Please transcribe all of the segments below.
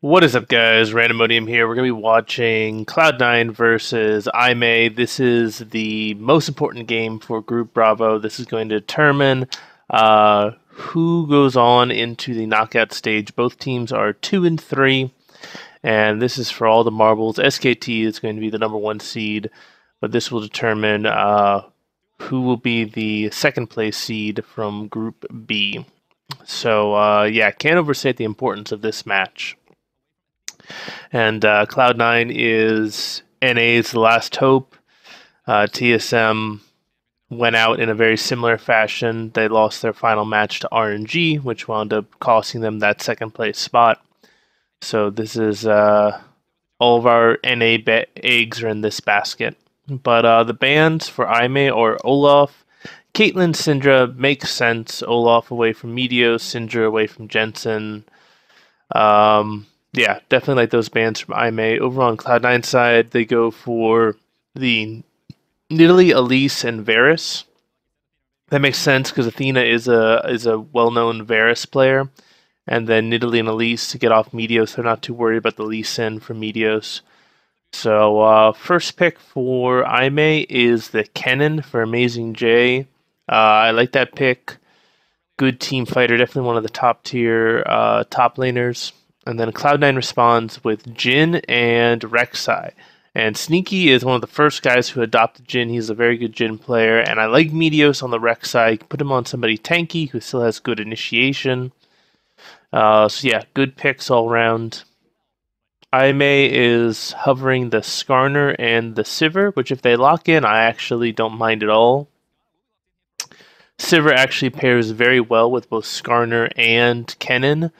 What is up, guys? Randomodium here. We're going to be watching Cloud9 versus IMEI. This is the most important game for Group Bravo. This is going to determine who goes on into the knockout stage. Both teams are 2 and 3, and this is for all the marbles. SKT is going to be the number 1 seed, but this will determine who will be the second place seed from Group B. So, yeah, can't overstate the importance of this match. And Cloud9 is NA's last hope. TSM went out in a very similar fashion. They lost their final match to RNG, which wound up costing them that second place spot. So this is all of our NA eggs are in this basket. But the bans for IMEI are Olaf, Caitlyn, Syndra. Makes sense. Olaf away from Meteos, Syndra away from Jensen. Yeah, definitely like those bans from IMEI. Over on Cloud9 side, they go for the Nidalee, Elise, and Varus. That makes sense because Athena is a well-known Varus player, and then Nidalee and Elise to get off Meteos. They're not too worried about the Lee Sin from Meteos. So first pick for IMEI is the Kennen for Amazing J. I like that pick. Good team fighter, definitely one of the top tier top laners. And then Cloud9 responds with Jhin and Rek'Sai. And Sneaky is one of the first guys who adopted Jhin. He's a very good Jhin player. And I like Meteos on the Rek'Sai. You can put him on somebody tanky who still has good initiation. So yeah, good picks all around. IMEI is hovering the Skarner and the Sivir, which if they lock in, I actually don't mind at all. Sivir actually pairs very well with both Skarner and Kennen,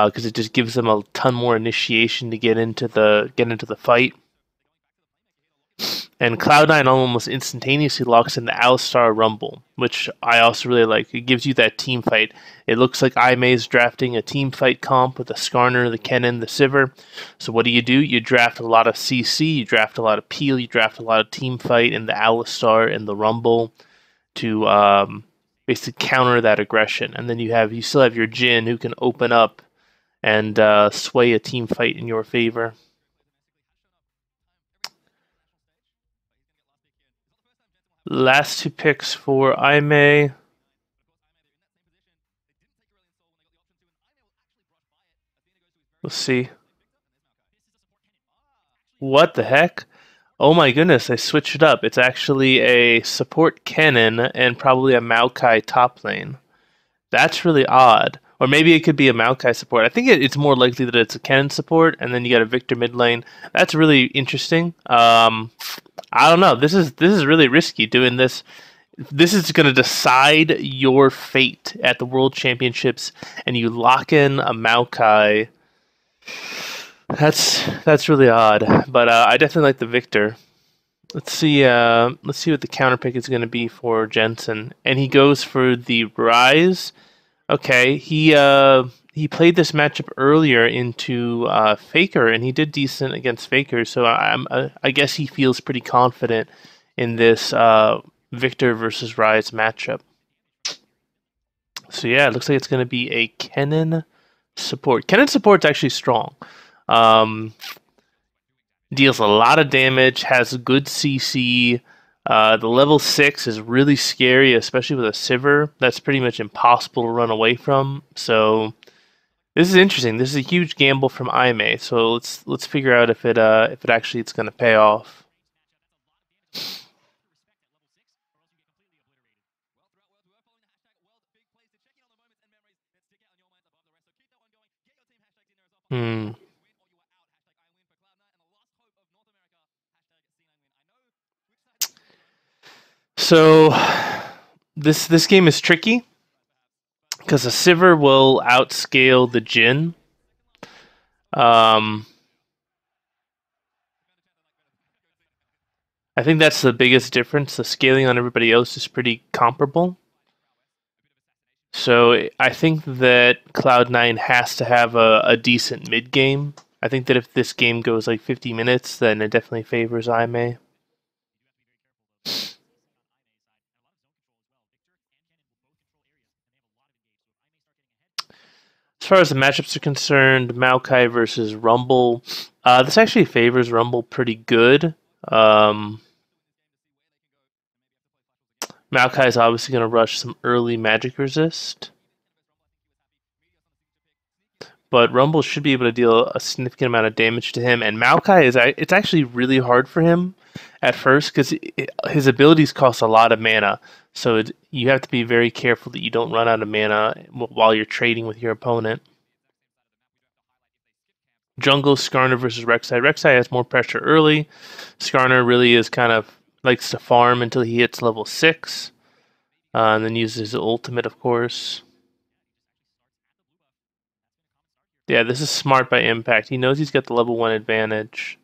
because it just gives them a ton more initiation to get into the fight. And Cloud9 almost instantaneously locks in the Alistar Rumble, which I also really like. It gives you that team fight. It looks like IMEI is drafting a team fight comp with the Skarner, the Kennen, the Sivir. So what do? You draft a lot of CC, you draft a lot of Peel, you draft a lot of team fight in the Alistar and the Rumble to basically counter that aggression. And then you still have your Jhin who can open up and sway a team fight in your favor. Last two picks for IMEI. Let's see. What the heck? Oh my goodness, I switched it up. It's actually a support Kennen and probably a Maokai top lane. That's really odd. Or maybe it could be a Maokai support. I think it's more likely that it's a Kennen support, and then you got a Victor mid lane. That's really interesting. I don't know. This is really risky doing this. This is going to decide your fate at the World Championships, and you lock in a Maokai. That's really odd, but I definitely like the Victor. Let's see what the counter pick is going to be for Jensen, and he goes for the Rise. Okay, he played this matchup earlier into Faker, and he did decent against Faker. So I guess he feels pretty confident in this Victor versus Rise matchup. So yeah, it looks like it's going to be a Kennen support. Kennen support's actually strong. Deals a lot of damage, has good CC. The level 6 is really scary, especially with a Sivir. That's pretty much impossible to run away from. So this is interesting. This is a huge gamble from IMEI. So let's figure out if it actually it's going to pay off. Hmm. So this game is tricky because the Sivir will outscale the Jhin. I think that's the biggest difference. The scaling on everybody else is pretty comparable. So I think that Cloud9 has to have a decent mid game. I think that if this game goes like 50 minutes, then it definitely favors IMEI. As far as the matchups are concerned, Maokai versus Rumble. This actually favors Rumble pretty good. Maokai is obviously going to rush some early magic resist. But Rumble should be able to deal a significant amount of damage to him. And Maokai, it's actually really hard for him at first because his abilities cost a lot of mana. So you have to be very careful that you don't run out of mana while you're trading with your opponent. Jungle, Skarner versus Rek'Sai. Rek'Sai has more pressure early. Skarner really is kind of likes to farm until he hits level 6. And then uses his ultimate, of course. Yeah, this is smart by Impact. He knows he's got the level 1 advantage.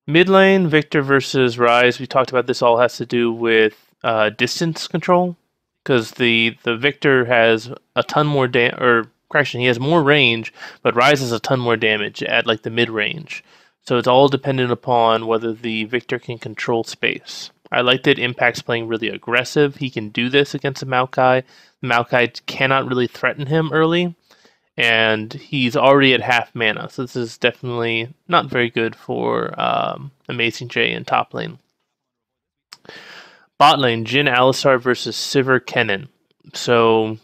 Mid lane, Victor versus Ryze. We talked about this all has to do with distance control. Because the Victor has a ton more he has more range, but Ryze has a ton more damage at like the mid range. So it's all dependent upon whether the Victor can control space. I like that Impact's playing really aggressive. He can do this against a Maokai. Maokai cannot really threaten him early, and he's already at half mana. So this is definitely not very good for Amazing J in top lane. Bot lane, Jhin Alistar versus Sivir Kennen. So,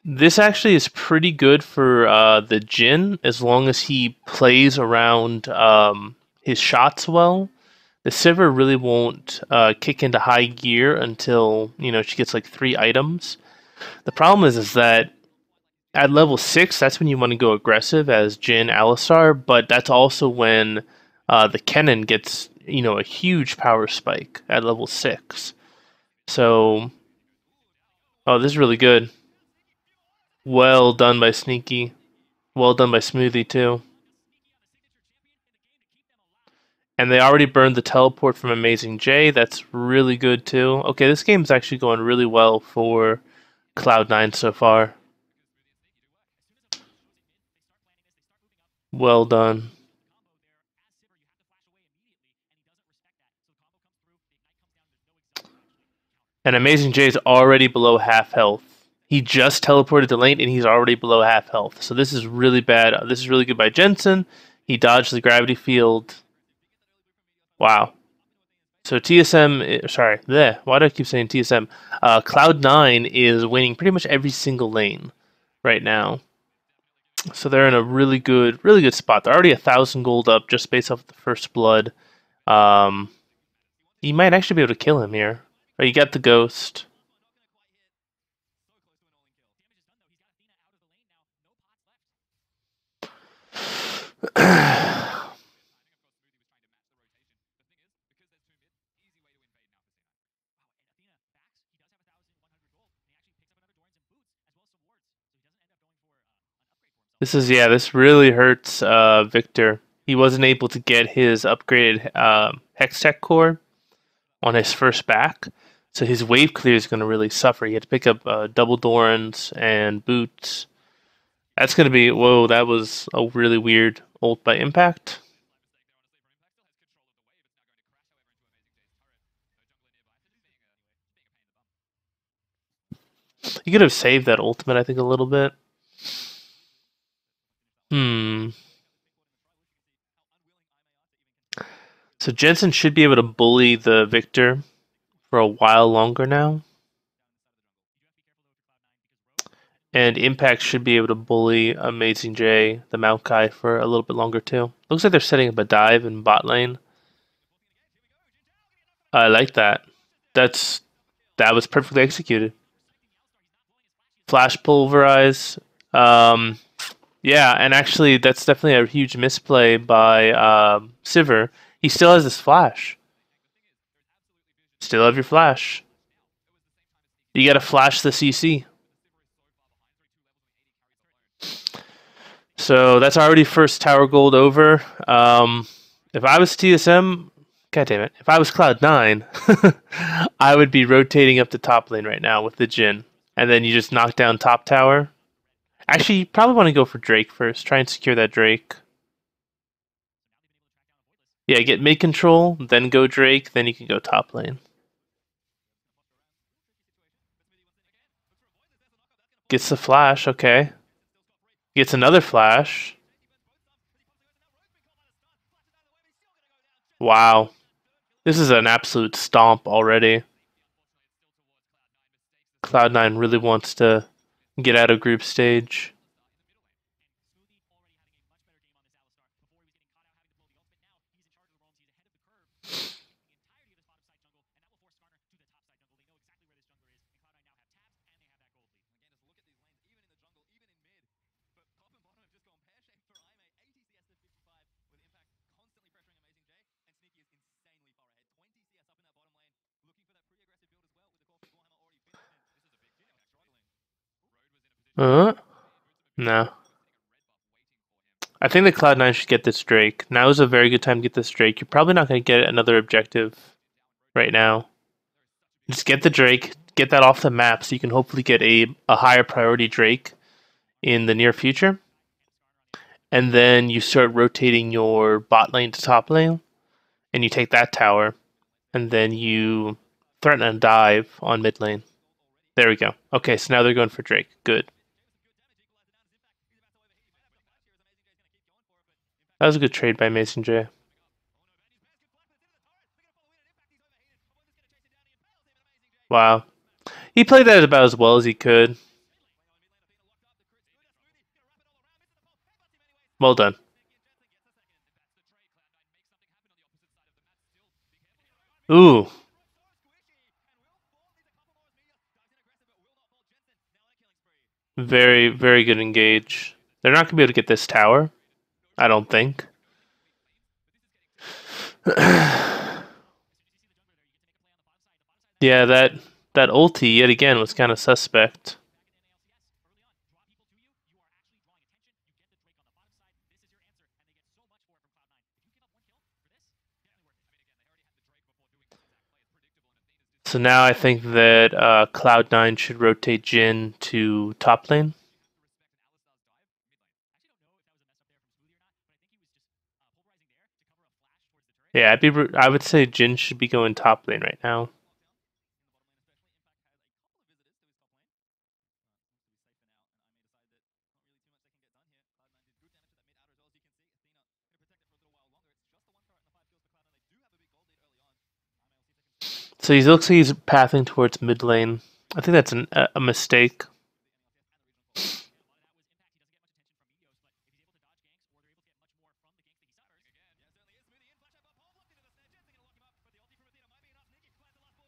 this actually is pretty good for the Jhin as long as he plays around his shots well. The Sivir really won't kick into high gear until she gets like 3 items. The problem is that at level 6, that's when you want to go aggressive as Jhin Alistar, but that's also when the Kennen gets a huge power spike at level 6. So, this is really good. Well done by Sneaky. Well done by Smoothie too. And they already burned the teleport from Amazing J. That's really good too. Okay, this game is actually going really well for Cloud9 so far. Well done. And Amazing J is already below half health. He just teleported to lane and he's already below half health. So this is really bad. This is really good by Jensen. He dodged the gravity field. Wow. So TSM, sorry, why do I keep saying TSM? Cloud9 is winning pretty much every single lane right now. So they're in a really good spot. They're already 1,000 gold up just based off the first blood. You might actually be able to kill him here. Oh, you got the ghost. This really hurts Victor. He wasn't able to get his upgraded Hextech core on his first back, so his wave clear is going to really suffer. He had to pick up double Dorans and boots. That's going to be, whoa, that was a really weird ult by Impact. You could have saved that ultimate, I think, a little bit. So Jensen should be able to bully the Victor for a while longer now. And Impact should be able to bully Amazing J, the Maokai, for a little bit longer too. Looks like they're setting up a dive in bot lane. I like that. That was perfectly executed. Flash pulverize. Yeah, and actually that's definitely a huge misplay by Sivir. He still has this flash. Still have your flash. You gotta flash the CC. So that's already first tower gold over. If I was TSM, god damn it, if I was Cloud9, I would be rotating up to top lane right now with the Jhin. And then you just knock down top tower. Actually, you probably want to go for Drake first. Try and secure that Drake. Yeah, get mid control, then go Drake, then you can go top lane. Gets the flash, okay. Gets another flash. Wow. This is an absolute stomp already. Cloud9 really wants to get out of group stage. No. I think the Cloud9 should get this Drake. Now is a very good time to get this Drake. You're probably not going to get another objective right now. Just get the Drake, get that off the map so you can hopefully get a higher priority Drake in the near future. And then you start rotating your bot lane to top lane, and you take that tower, and then you threaten a dive on mid lane. There we go. Okay, so now they're going for Drake. Good. That was a good trade by Mason J. Wow. He played that about as well as he could. Well done. Ooh. Very, very good engage. They're not going to be able to get this tower. I don't think. Yeah, that ulti yet again was kind of suspect. So now I think that Cloud9 should rotate Jhin to top lane. Yeah, I would say Jhin should be going top lane right now. So he looks like he's pathing towards mid lane. I think that's a mistake.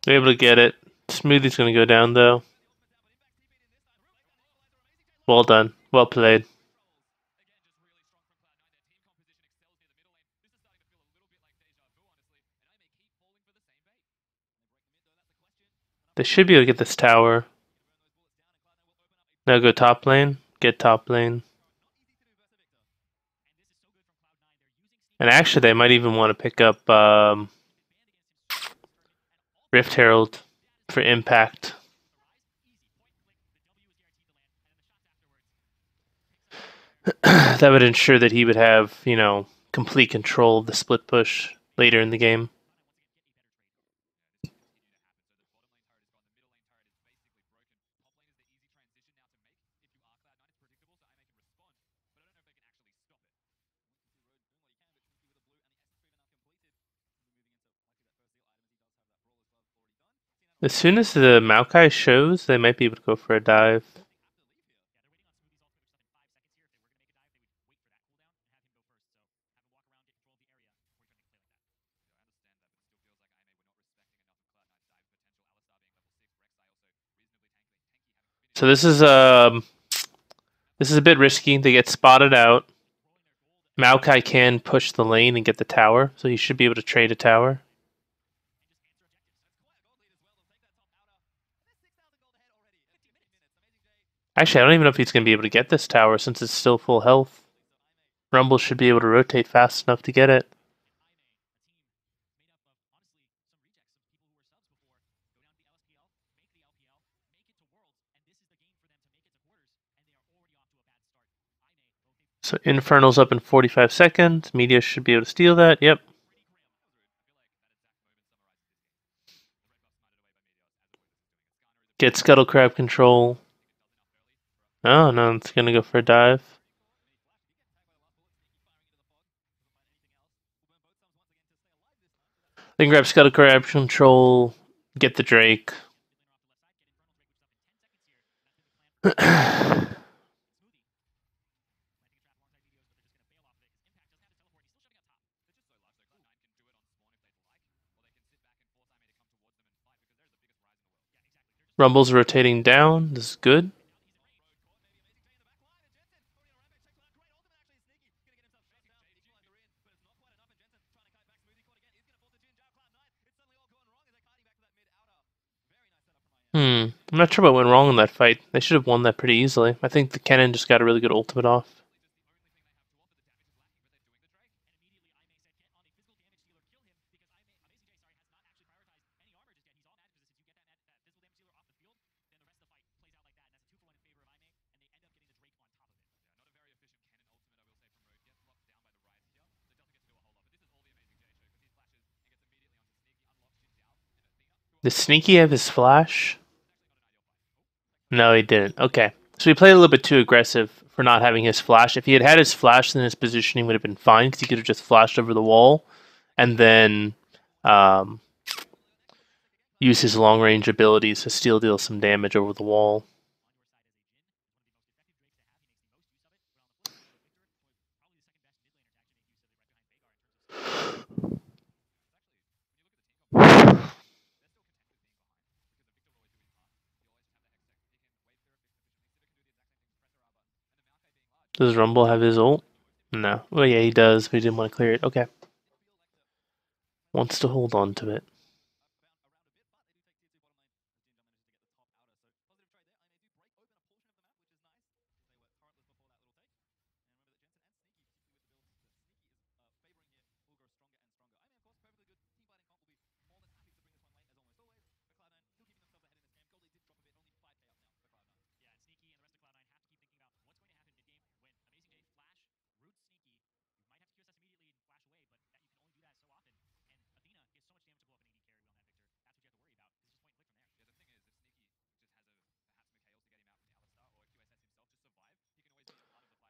They're able to get it. Smoothie's going to go down, though. Well done. Well played. They should be able to get this tower. Now go top lane. Get top lane. And actually, they might even want to pick up Rift Herald for impact. That would ensure that he would have, complete control of the split push later in the game. As soon as the Maokai shows, they might be able to go for a dive. So this is a bit risky. They get spotted out. Maokai can push the lane and get the tower, so he should be able to trade a tower. Actually, I don't even know if he's going to be able to get this tower since it's still full health. Rumble should be able to rotate fast enough to get it. So Infernal's up in 45 seconds. Media should be able to steal that. Yep. Get Scuttle Crab control. Oh no, it's gonna go for a dive. Then grab Scuttle Crab Control, get the Drake. Rumble's rotating down. This is good. I'm not sure what went wrong in that fight. They should have won that pretty easily. I think the Kennen just got a really good ultimate off. Does Sneaky have his flash? No, he didn't. Okay. So he played a little bit too aggressive for not having his flash. If he had had his flash, then his positioning would have been fine because he could have just flashed over the wall and then um, use his long range abilities to steal deal some damage over the wall. Does Rumble have his ult? No. Oh yeah, he does, but he didn't want to clear it. Okay. Wants to hold on to it.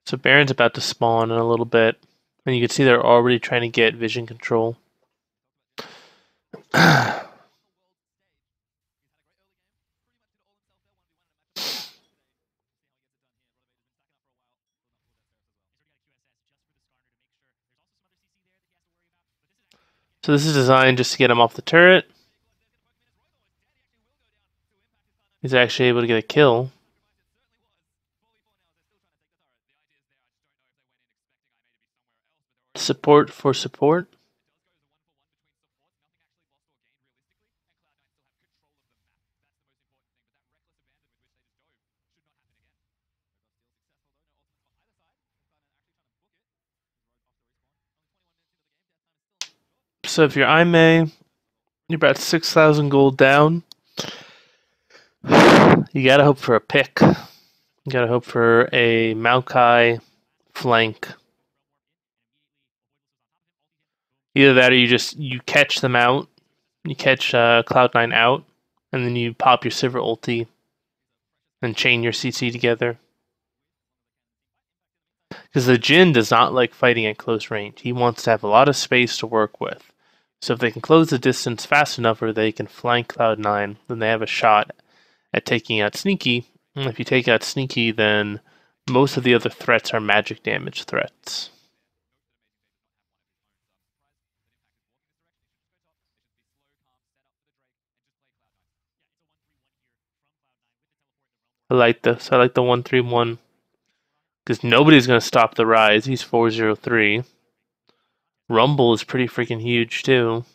So Baron's about to spawn in a little bit, and you can see they're already trying to get vision control. So this is designed just to get him off the turret. He's actually able to get a kill. Support for support. So if you're Aimee, you're about 6,000 gold down. You gotta hope for a pick. You gotta hope for a Maokai flank. Either that or you catch them out. You catch Cloud9 out, and then you pop your Sivir ulti and chain your CC together. Because the Jhin does not like fighting at close range. He wants to have a lot of space to work with. So if they can close the distance fast enough or they can flank Cloud9, then they have a shot at taking out Sneaky. And if you take out Sneaky, then most of the other threats are magic damage threats. I like this. I like the 1-3-1. Because nobody's going to stop the rise. He's 4-0-3. Rumble is pretty freaking huge, too.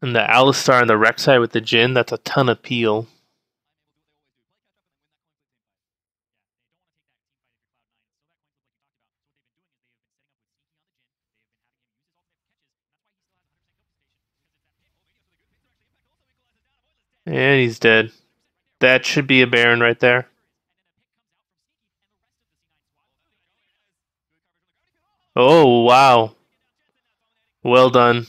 And the Alistar and the Rek'Sai with the Jhin, that's a ton of peel. And he's dead. That should be a Baron right there. Oh, wow. Well done.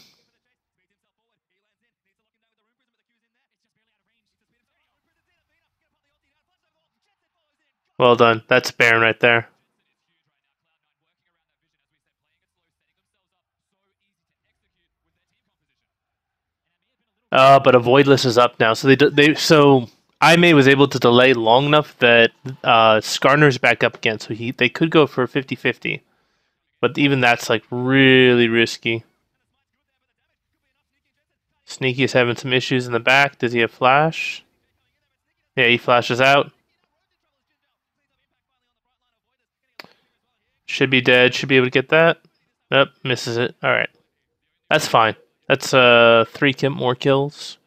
Well done. That's Baron right there. But a Voidless is up now, so so Aimee was able to delay long enough that Skarner's back up again, so they could go for 50-50. But even that's like really risky. Sneaky is having some issues in the back. Does he have flash? Yeah, he flashes out. Should be dead. Should be able to get that. Nope, misses it. All right, that's fine. That's 3 more kills.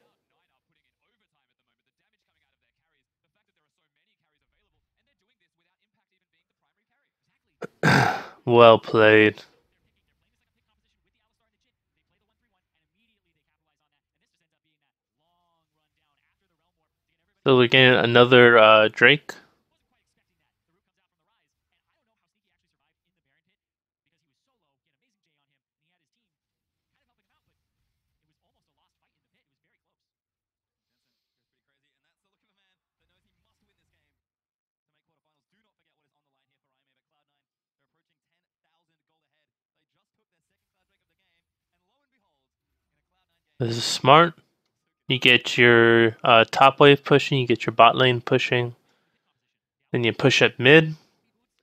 Well played. So we're getting another Drake. This is smart. You get your top wave pushing, you get your bot lane pushing, then you push at mid,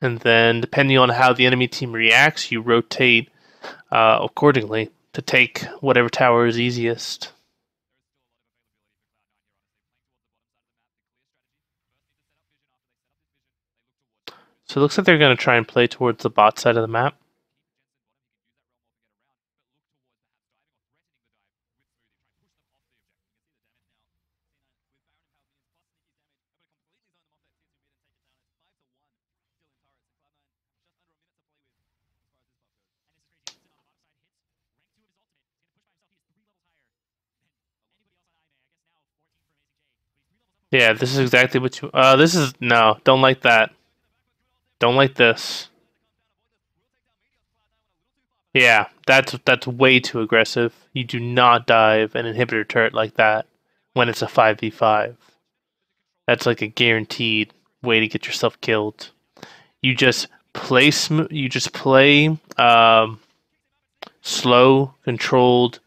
and then depending on how the enemy team reacts, you rotate accordingly to take whatever tower is easiest. So it looks like they're going to try and play towards the bot side of the map. Yeah, this is exactly what you. This is no, don't like that. Don't like this. Yeah, that's way too aggressive. You do not dive an inhibitor turret like that when it's a 5v5. That's like a guaranteed way to get yourself killed. You just play slow, controlled,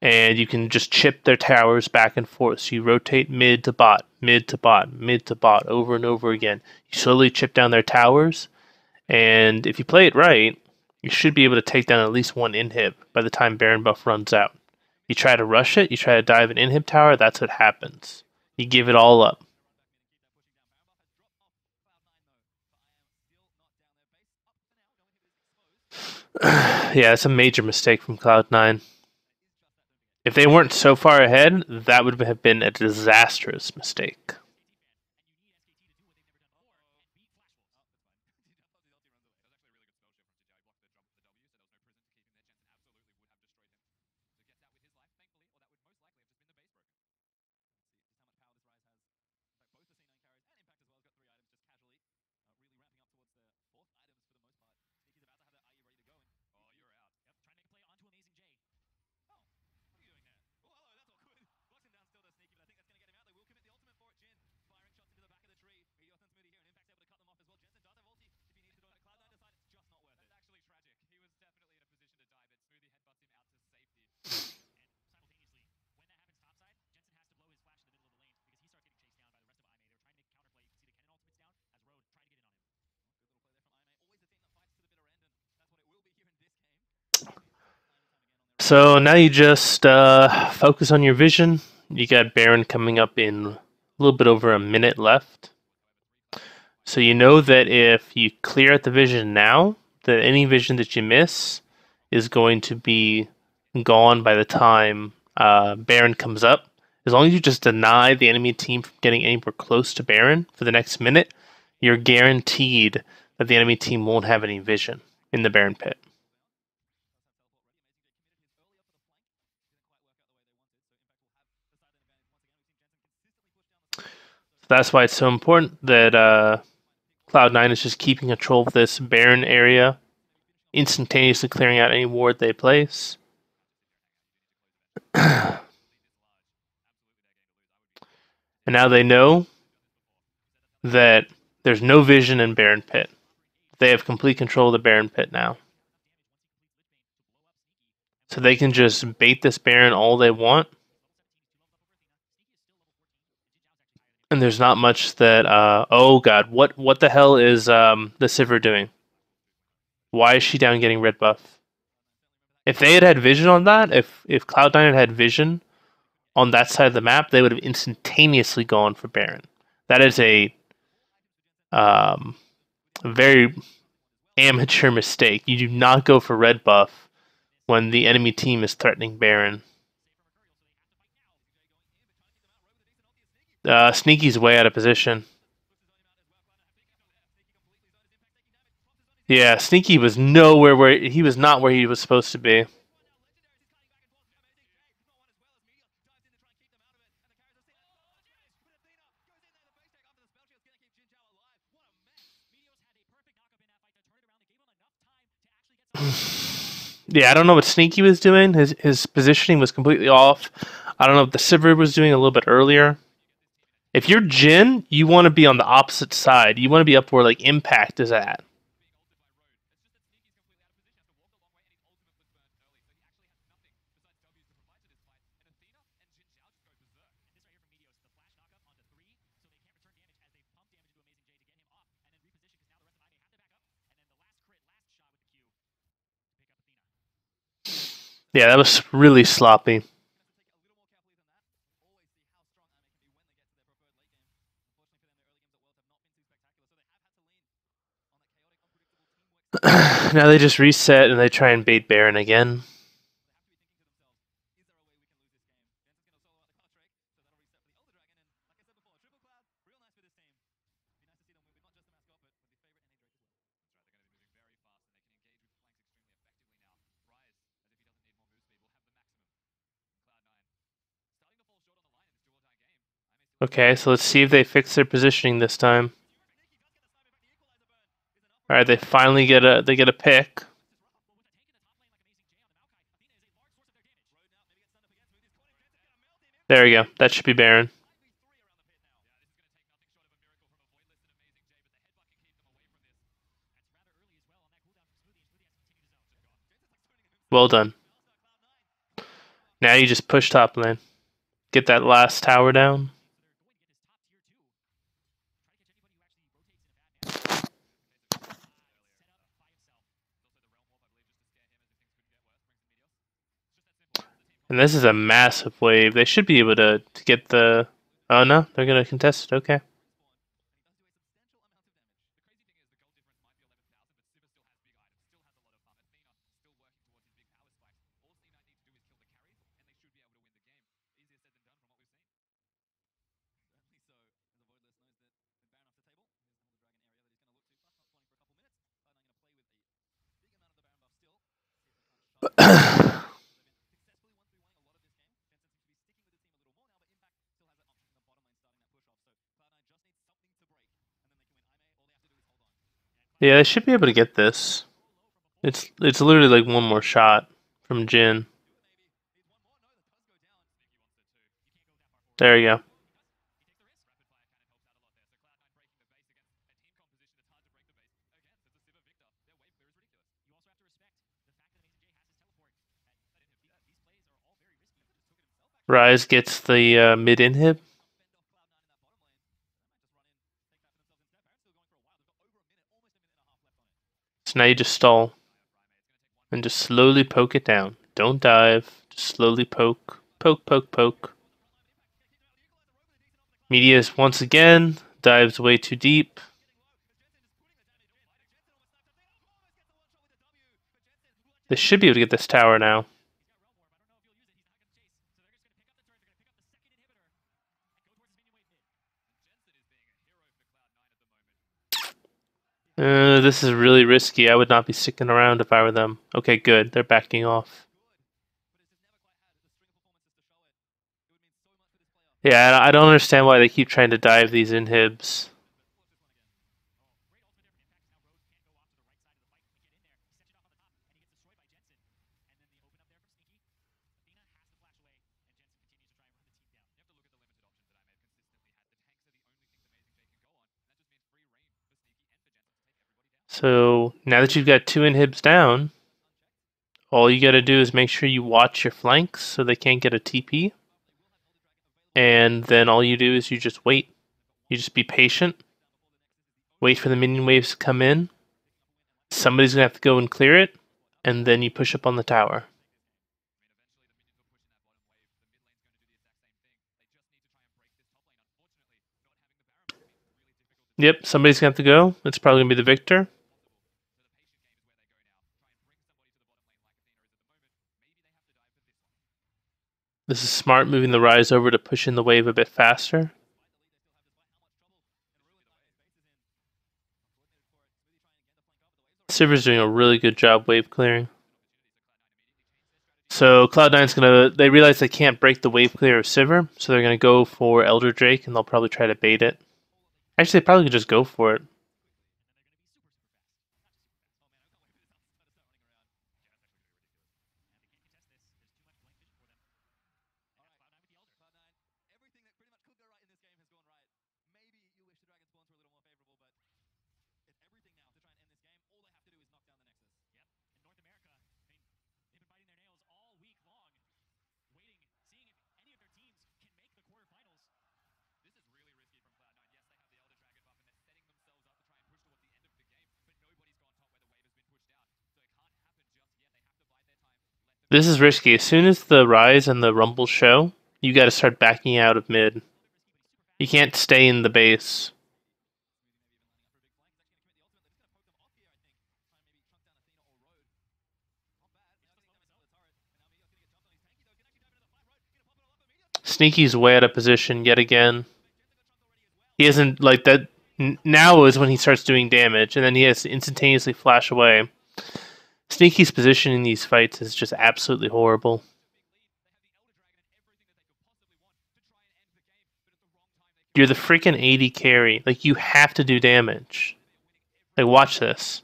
and you can just chip their towers back and forth. So you rotate mid to bot, mid to bot, mid to bot over and over again. You slowly chip down their towers, and if you play it right, you should be able to take down at least one inhib by the time Baron buff runs out. You try to rush it, you try to dive an inhib tower, that's what happens. You give it all up. Yeah, it's a major mistake from Cloud9. If they weren't so far ahead, that would have been a disastrous mistake. So now you just focus on your vision. You got Baron coming up in a little bit over a minute left. So you know that if you clear out the vision now, that any vision that you miss is going to be gone by the time Baron comes up. As long as you just deny the enemy team from getting anywhere close to Baron for the next minute, you're guaranteed that the enemy team won't have any vision in the Baron pit. So that's why it's so important that Cloud9 is just keeping control of this Baron area, instantaneously clearing out any ward they place. And now they know that There's no vision in Baron Pit. They have complete control of the Baron Pit now. So they can just bait this Baron all they want. And there's not much that oh god, what the hell is the Sivir doing? Why is she down getting red buff? If they had vision on that, if Cloud9 had vision on that side of the map, they would have instantaneously gone for Baron. That is a very amateur mistake. You do not go for red buff when the enemy team is threatening Baron. Sneaky's way out of position. Yeah, Sneaky was nowhere where he was not where he was supposed to be. Yeah, I don't know what Sneaky was doing. His positioning was completely off. I don't know what the Sivir was doing a little bit earlier. If you're Jhin, you want to be on the opposite side. You want to be up where like Impact is at. Yeah, that was really sloppy. Now they just reset and they try and bait Baron again. Okay, so let's see if they fix their positioning this time. All right, they finally get a pick. There we go. That should be Baron. Well done. Now you just push top lane. Get that last tower down. And this is a massive wave. They should be able to get the... Oh no, they're going to contest it. Okay. Yeah, they should be able to get this. It's literally like one more shot from Jhin. There you go. Ryze gets the mid inhib. So now you just stall. And just slowly poke it down. Don't dive. Just slowly poke. Poke, poke, poke. Medius once again dives way too deep. They should be able to get this tower now. This is really risky. I would not be sticking around if I were them. Okay, good. They're backing off. Yeah, I don't understand why they keep trying to dive these inhibs. So now that you've got 2 inhibs down, all you gotta do is make sure you watch your flanks so they can't get a TP. And then all you do is you just wait. You just be patient. Wait for the minion waves to come in. Somebody's gonna have to go and clear it. And then you push up on the tower. Yep, somebody's gonna have to go. It's probably gonna be the Victor. This is smart, moving the Rise over to push in the wave a bit faster. Sivir's doing a really good job wave clearing. So Cloud9's they realize they can't break the wave clear of Sivir, so they're gonna go for Elder Drake, and they'll probably try to bait it. Actually, they probably could just go for it. This is risky. As soon as the Rise and the Rumble show, you gotta start backing out of mid. You can't stay in the base. Sneaky's way out of position yet again. He isn't like that. Now is when he starts doing damage, and then he has to instantaneously flash away. Sneaky's position in these fights is just absolutely horrible. You're the freaking AD carry. Like, you have to do damage. Like, watch this.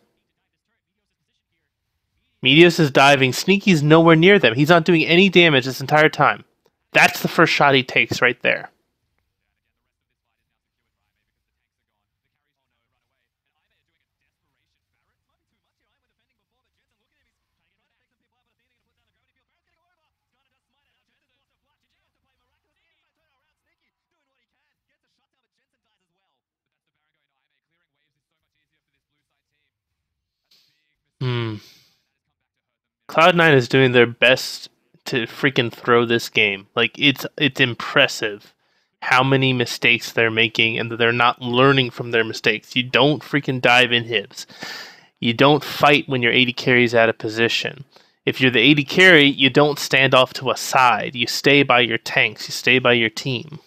Meteos is diving. Sneaky's nowhere near them. He's not doing any damage this entire time. That's the first shot he takes right there. Cloud9 is doing their best to freaking throw this game. Like, it's impressive how many mistakes they're making and that they're not learning from their mistakes. You don't freaking dive inhibs. You don't fight when your AD carry's out of position. If you're the AD carry, you don't stand off to a side. You stay by your tanks. You stay by your team.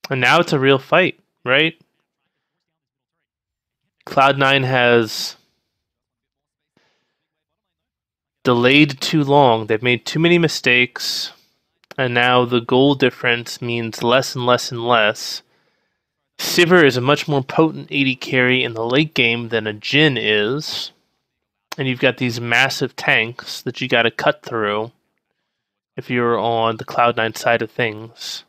And now it's a real fight, right? Cloud9 has delayed too long. They've made too many mistakes, and now the goal difference means less and less and less. Sivir is a much more potent AD carry in the late game than a Jhin is, and you've got these massive tanks that you got to cut through if you're on the Cloud9 side of things.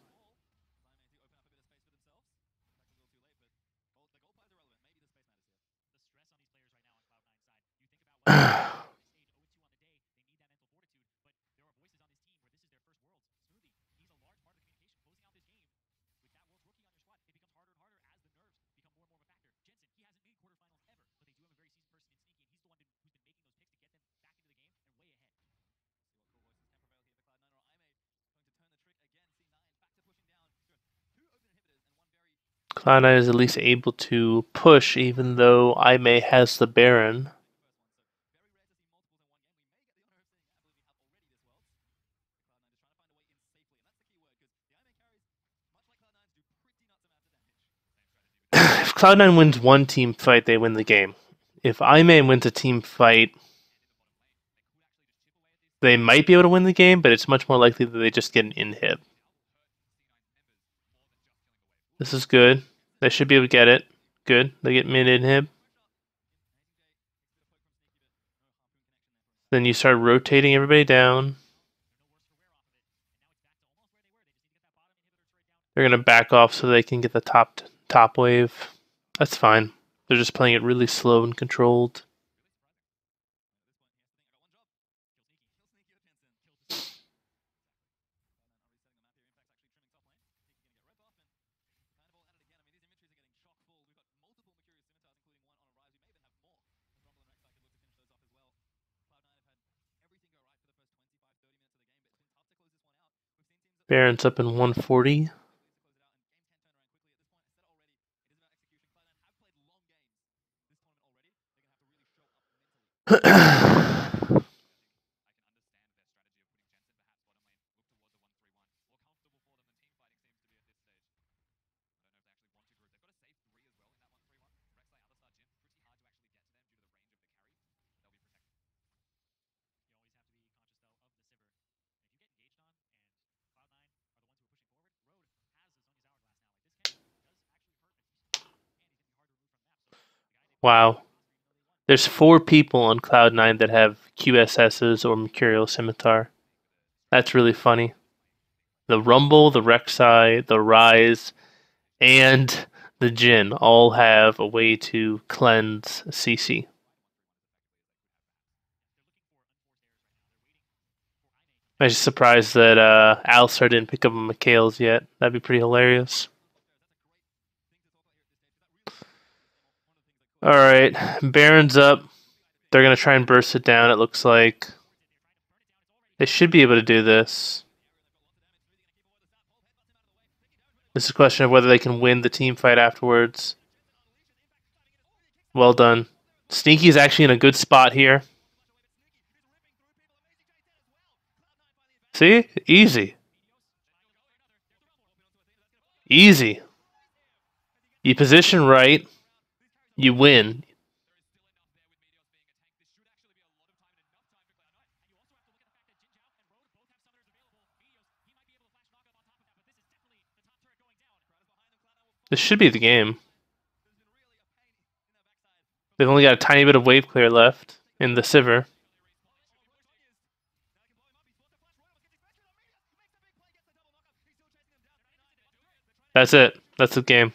Cloud9 is at least able to push, even though Aimee has the Baron. Cloud9 wins one team fight, they win the game. If iMay wins a team fight, they might be able to win the game, but it's much more likely that they just get an inhib. This is good. They should be able to get it. Good. They get mid inhib. Then you start rotating everybody down. They're going to back off so they can get the top wave. That's fine. They're just playing it really slow and controlled. Baron's up in 140. Wow. There's 4 people on Cloud9 that have QSSs or Mercurial Scimitar. That's really funny. The Rumble, the Rek'Sai, the Ryze, and the Jhin all have a way to cleanse CC. I'm just surprised that Alistar didn't pick up a Mikhail's yet. That'd be pretty hilarious. Alright, Baron's up. They're going to try and burst it down, it looks like. They should be able to do this. This is a question of whether they can win the team fight afterwards. Well done. Sneaky's actually in a good spot here. See? Easy. Easy. You position right, you win. This should be the game. They've only got a tiny bit of wave clear left in the Sivir. That's it. That's the game.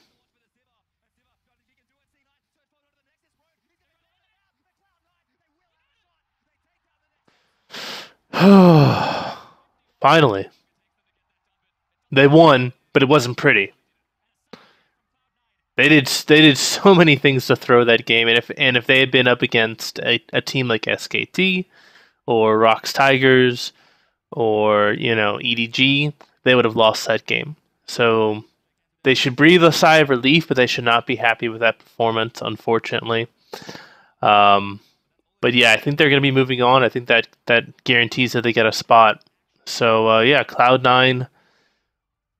Finally. They won, but it wasn't pretty. They did so many things to throw that game, and if they had been up against a team like SKT or Rocks Tigers or EDG, they would have lost that game. So they should breathe a sigh of relief, but they should not be happy with that performance, unfortunately. But yeah, I think they're going to be moving on. I think that guarantees that they get a spot. So yeah, Cloud9,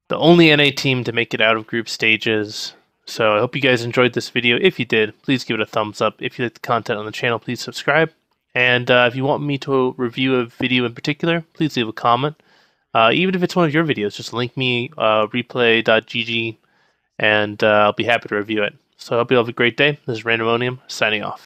the only NA team to make it out of group stages. So I hope you guys enjoyed this video. If you did, please give it a thumbs up. If you like the content on the channel, please subscribe. And if you want me to review a video in particular, please leave a comment. Even if it's one of your videos, just link me replay.gg and I'll be happy to review it. So I hope you have a great day. This is Randomonium signing off.